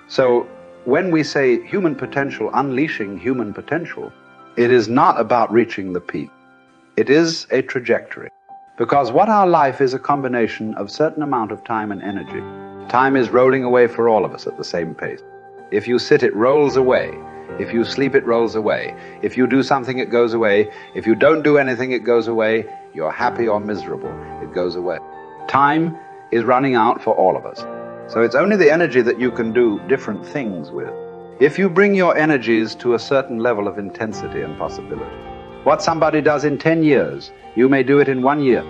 So when we say human potential, unleashing human potential, it is not about reaching the peak. It is a trajectory. Because what our life is a combination of certain amount of time and energy. Time is rolling away for all of us at the same pace. If you sit, it rolls away. If you sleep, it rolls away. If you do something, it goes away. If you don't do anything, it goes away. You're happy or miserable, it goes away. Time is running out for all of us. So it's only the energy that you can do different things with. If you bring your energies to a certain level of intensity and possibility, what somebody does in 10 years, you may do it in 1 year.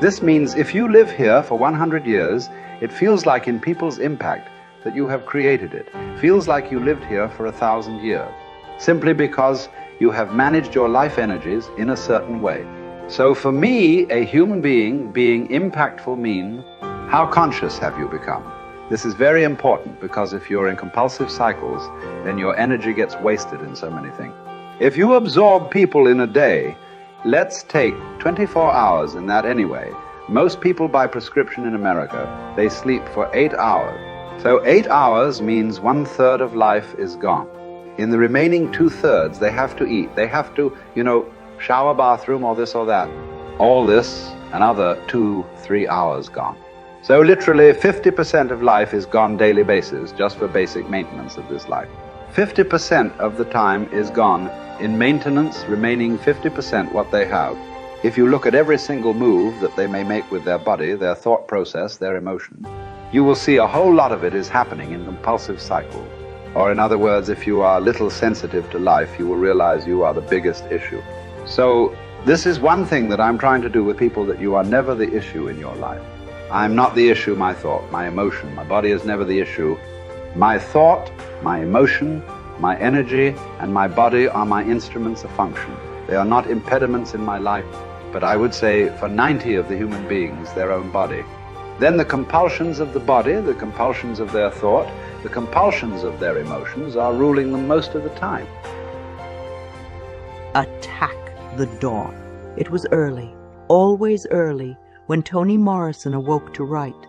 This means if you live here for 100 years, it feels like in people's impact that you have created it. Feels like you lived here for 1,000 years, simply because you have managed your life energies in a certain way. So for me, a human being being impactful means, how conscious have you become? This is very important, because if you're in compulsive cycles, then your energy gets wasted in so many things. If you absorb people in a day, let's take 24 hours in that anyway. Most people by prescription in America, they sleep for 8 hours. So 8 hours means 1/3 of life is gone. In the remaining 2/3, they have to eat. They have to, shower, bathroom, or this or that. All this, another 2-3 hours gone. So literally 50% of life is gone daily basis, just for basic maintenance of this life. 50% of the time is gone in maintenance, remaining 50% what they have. If you look at every single move that they may make with their body, their thought process, their emotion, you will see a whole lot of it is happening in compulsive cycles. Or in other words, if you are a little sensitive to life, you will realize you are the biggest issue. So this is one thing that I'm trying to do with people, that you are never the issue in your life. I'm not the issue, my thought, my emotion. My body is never the issue. My thought, my emotion, my energy, and my body are my instruments of function. They are not impediments in my life, but I would say for 90 of the human beings, their own body. Then the compulsions of the body, the compulsions of their thought, the compulsions of their emotions are ruling them most of the time. Attack the dawn. It was early, always early, when Toni Morrison awoke to write.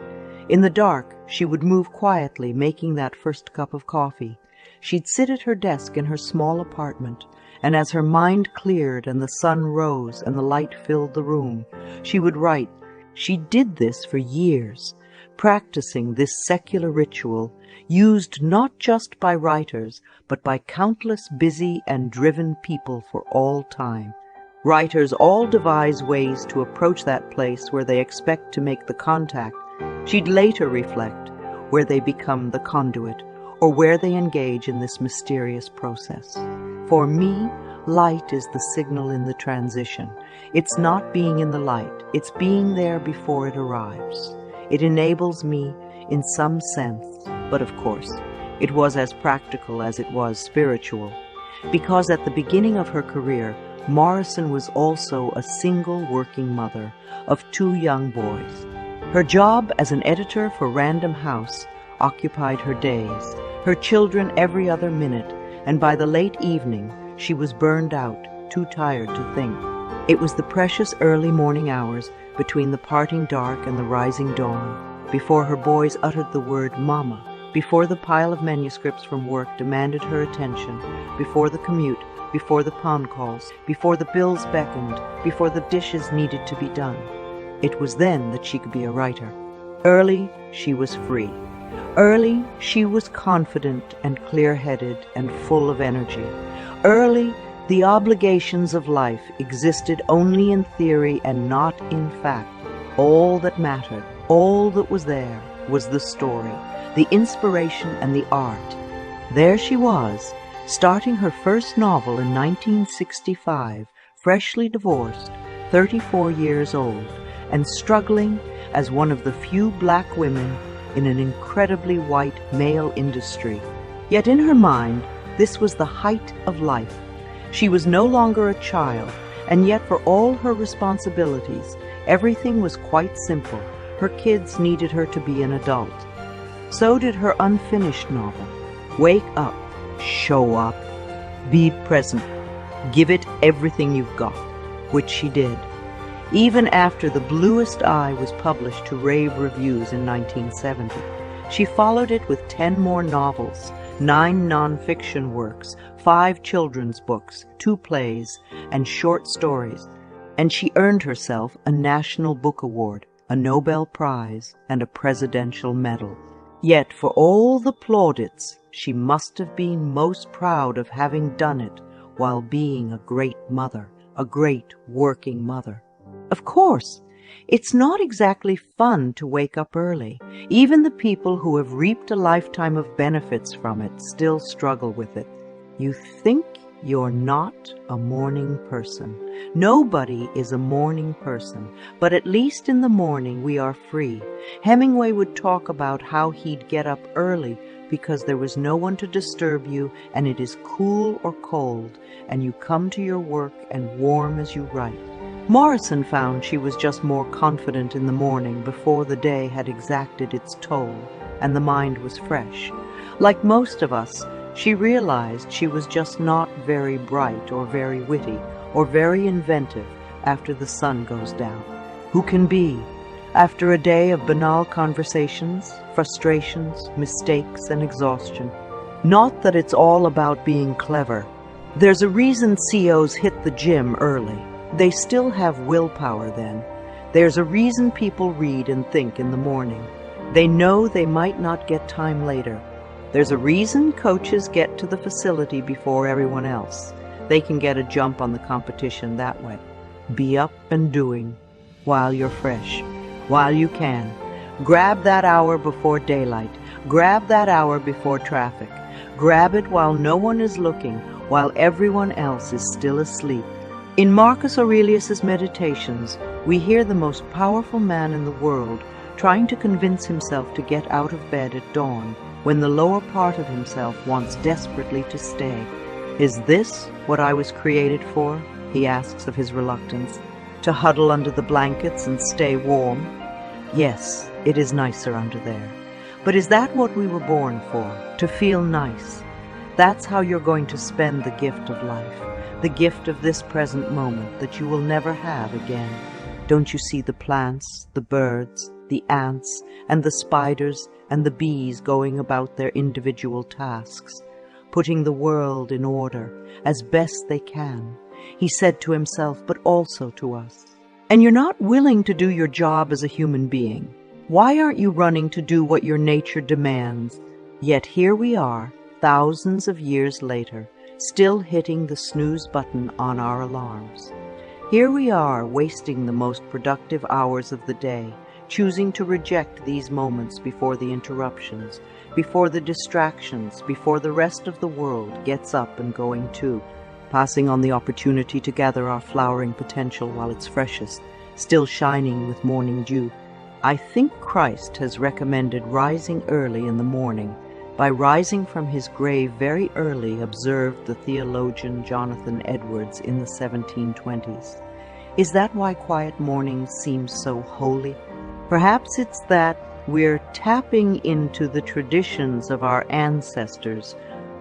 In the dark, she would move quietly, making that first cup of coffee. She'd sit at her desk in her small apartment, and as her mind cleared and the sun rose and the light filled the room, she would write. She did this for years, practicing this secular ritual, used not just by writers, but by countless busy and driven people for all time. Writers all devise ways to approach that place where they expect to make the contact. She'd later reflect where they become the conduit, or where they engage in this mysterious process. For me, light is the signal in the transition. It's not being in the light, it's being there before it arrives. It enables me in some sense, but of course, it was as practical as it was spiritual. Because at the beginning of her career, Morrison was also a single working mother of 2 young boys. Her job as an editor for Random House occupied her days, her children every other minute, and by the late evening, she was burned out, too tired to think. It was the precious early morning hours between the parting dark and the rising dawn, before her boys uttered the word "Mama," before the pile of manuscripts from work demanded her attention, before the commute, before the pawn calls, before the bills beckoned, before the dishes needed to be done. It was then that she could be a writer. Early, she was free. Early, she was confident and clear-headed and full of energy. Early, the obligations of life existed only in theory and not in fact. All that mattered, all that was there, was the story, the inspiration and the art. There she was, starting her first novel in 1965, freshly divorced, 34 years old, and struggling as one of the few black women in an incredibly white male industry. Yet in her mind, this was the height of life. She was no longer a child, and yet for all her responsibilities, everything was quite simple. Her kids needed her to be an adult. So did her unfinished novel. Wake up, show up, be present, give it everything you've got, which she did. Even after The Bluest Eye was published to rave reviews in 1970, She followed it with 10 more novels, 9 non-fiction works, 5 children's books, 2 plays, and short stories, and she earned herself a National Book Award, a Nobel Prize, and a Presidential Medal. Yet for all the plaudits, she must have been most proud of having done it while being a great mother, a great working mother. Of course, it's not exactly fun to wake up early. Even the people who have reaped a lifetime of benefits from it still struggle with it. You think you're not a morning person. Nobody is a morning person, but at least in the morning we are free. Hemingway would talk about how he'd get up early because there was no one to disturb you, and it is cool or cold, and you come to your work and warm as you write. Morrison found she was just more confident in the morning before the day had exacted its toll, and the mind was fresh. Like most of us, she realized she was just not very bright or very witty or very inventive after the sun goes down. Who can be? After a day of banal conversations, frustrations, mistakes, and exhaustion. Not that it's all about being clever. There's a reason CEOs hit the gym early. They still have willpower then. There's a reason people read and think in the morning. They know they might not get time later. There's a reason coaches get to the facility before everyone else. They can get a jump on the competition that way. Be up and doing while you're fresh, while you can. Grab that hour before daylight. Grab that hour before traffic. Grab it while no one is looking, while everyone else is still asleep. In Marcus Aurelius's Meditations, we hear the most powerful man in the world trying to convince himself to get out of bed at dawn when the lower part of himself wants desperately to stay. Is this what I was created for? He asks of his reluctance. To huddle under the blankets and stay warm? Yes, it is nicer under there. But is that what we were born for? To feel nice? That's how you're going to spend the gift of life, the gift of this present moment that you will never have again. Don't you see the plants, the birds, the ants, and the spiders and the bees going about their individual tasks, putting the world in order as best they can? He said to himself, but also to us. And you're not willing to do your job as a human being. Why aren't you running to do what your nature demands? Yet here we are, thousands of years later, still hitting the snooze button on our alarms. Here we are, wasting the most productive hours of the day, choosing to reject these moments before the interruptions, before the distractions, before the rest of the world gets up and going too, passing on the opportunity to gather our flowering potential while it's freshest, still shining with morning dew. I think Christ has recommended rising early in the morning. By rising from his grave very early, observed the theologian Jonathan Edwards in the 1720s. Is that why quiet mornings seem so holy? Perhaps it's that we're tapping into the traditions of our ancestors,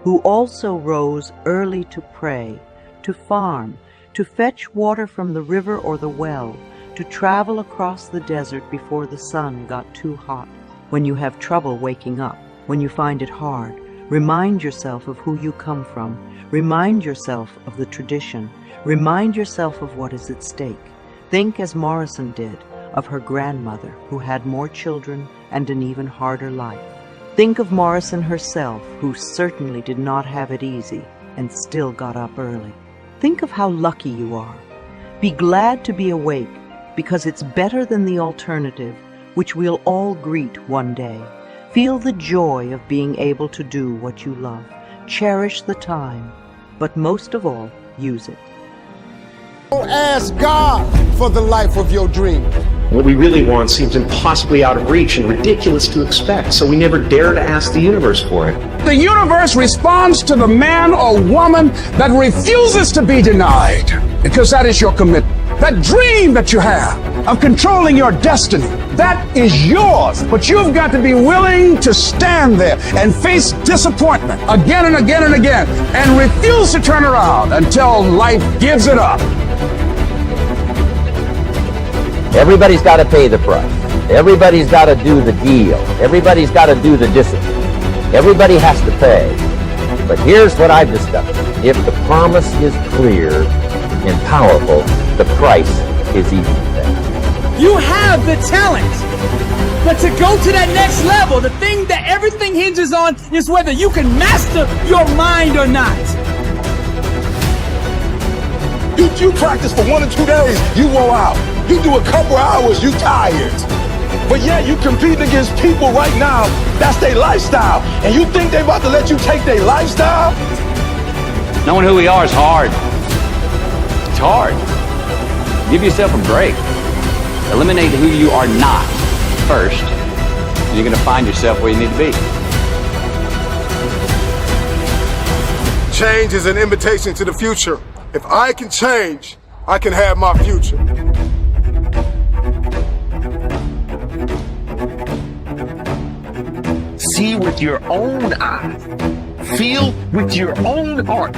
who also rose early to pray, to farm, to fetch water from the river or the well, to travel across the desert before the sun got too hot. When you have trouble waking up, when you find it hard, remind yourself of who you come from. Remind yourself of the tradition. Remind yourself of what is at stake. Think, as Morrison did, of her grandmother, who had more children and an even harder life. Think of Morrison herself, who certainly did not have it easy and still got up early. Think of how lucky you are. Be glad to be awake, because it's better than the alternative, which we'll all greet one day. Feel the joy of being able to do what you love. Cherish the time, but most of all, use it. Ask God for the life of your dream. What we really want seems impossibly out of reach and ridiculous to expect, so we never dare to ask the universe for it. The universe responds to the man or woman that refuses to be denied, because that is your commitment. That dream that you have of controlling your destiny, that is yours. But you've got to be willing to stand there and face disappointment again and again and again, and refuse to turn around until life gives it up. Everybody's got to pay the price. Everybody's got to do the deal. Everybody's got to do the discipline. Everybody has to pay. But here's what I've discovered. If the promise is clear and powerful, the price is easy to pay. You have the talent, but to go to that next level, the thing that everything hinges on is whether you can master your mind or not. You practice for 1 or 2 days, you wore out. You do a couple hours, you tired. But yeah, you competing against people right now, that's their lifestyle. And you think they about to let you take their lifestyle? Knowing who we are is hard. It's hard. Give yourself a break. Eliminate who you are not first, and you're going to find yourself where you need to be. Change is an invitation to the future. If I can change, I can have my future. See with your own eyes. Feel with your own heart.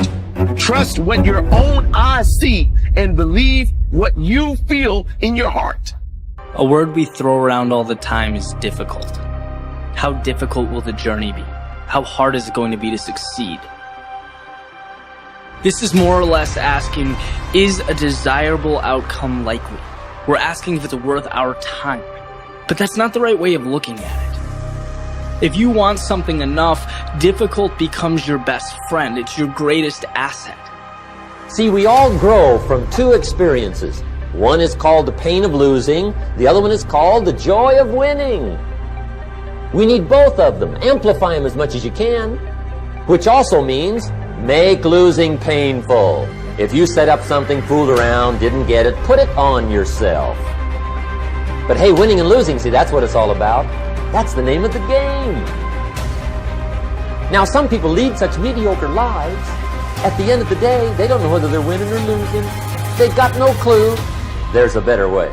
Trust what your own eyes see and believe what you feel in your heart. A word we throw around all the time is difficult. How difficult will the journey be? How hard is it going to be to succeed? This is more or less asking, is a desirable outcome likely? We're asking if it's worth our time. But that's not the right way of looking at it. If you want something enough, difficult becomes your best friend. It's your greatest asset. See, we all grow from 2 experiences. One is called the pain of losing. The other one is called the joy of winning. We need both of them. Amplify them as much as you can. Which also means make losing painful. If you set up something, fooled around, didn't get it, put it on yourself. But hey, winning and losing, see, that's what it's all about. That's the name of the game. Now, some people lead such mediocre lives. At the end of the day, they don't know whether they're winning or losing. They've got no clue. There's a better way.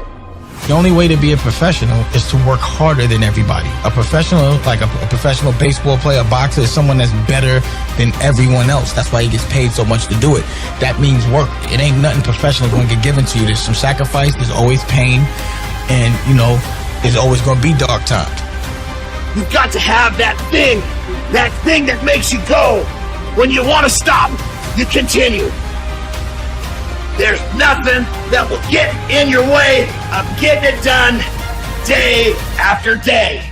The only way to be a professional is to work harder than everybody. A professional, like a professional baseball player, a boxer, is someone that's better than everyone else. That's why he gets paid so much to do it. That means work. It ain't nothing professional going to get given to you. There's some sacrifice, there's always pain, and, you know, there's always going to be dark times. You've got to have that thing that makes you go. When you want to stop, you continue. There's nothing that will get in your way of getting it done day after day.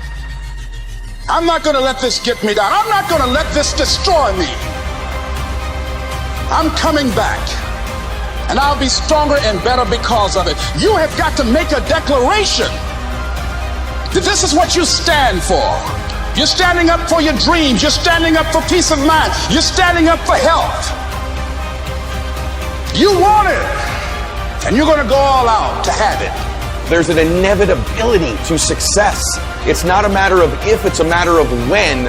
I'm not going to let this get me down. I'm not going to let this destroy me. I'm coming back, and I'll be stronger and better because of it. You have got to make a declaration that this is what you stand for. You're standing up for your dreams. You're standing up for peace of mind. You're standing up for health. You want it, and you're going to go all out to have it. There's an inevitability to success. It's not a matter of if, it's a matter of when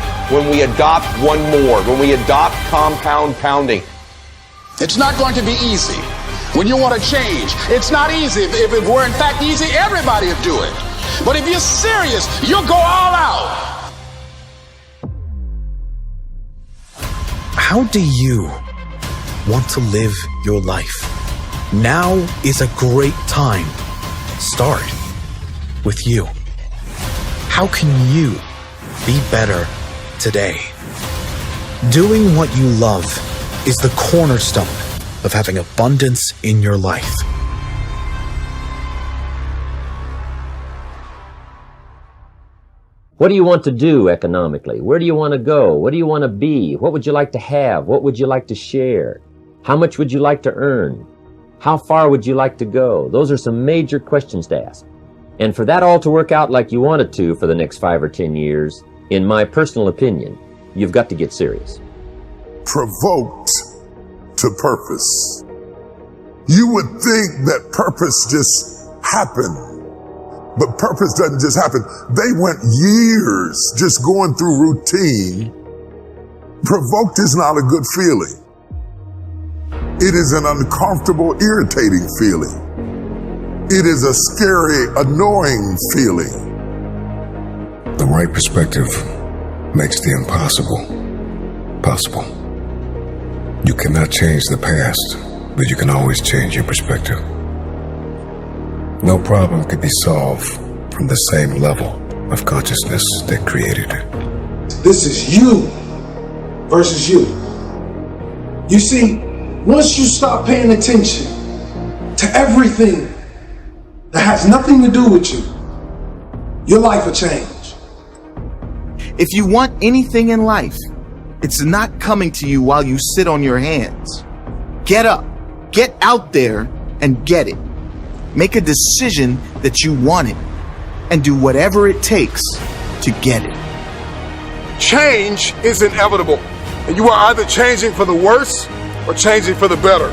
we adopt one more, when we adopt compound pounding. It's not going to be easy when you want to change. It's not easy. If it were in fact easy, everybody would do it. But if you're serious, you'll go all out. How do you want to live your life? Now is a great time. Start with you. How can you be better today? Doing what you love is the cornerstone of having abundance in your life. What do you want to do economically? Where do you want to go? What do you want to be? What would you like to have? What would you like to share? How much would you like to earn? How far would you like to go? Those are some major questions to ask. And for that all to work out like you want it to for the next 5 or 10 years, in my personal opinion, you've got to get serious. Provoked to purpose. You would think that purpose just happened. But purpose doesn't just happen. They went years just going through routine. Provoked is not a good feeling. It is an uncomfortable, irritating feeling. It is a scary, annoying feeling. The right perspective makes the impossible possible. You cannot change the past, but you can always change your perspective. No problem could be solved from the same level of consciousness that created it. This is you versus you. You see, once you stop paying attention to everything that has nothing to do with you, your life will change. If you want anything in life, it's not coming to you while you sit on your hands. Get up, get out there, and get it. Make a decision that you want it, and do whatever it takes to get it. Change is inevitable, and you are either changing for the worse or changing for the better.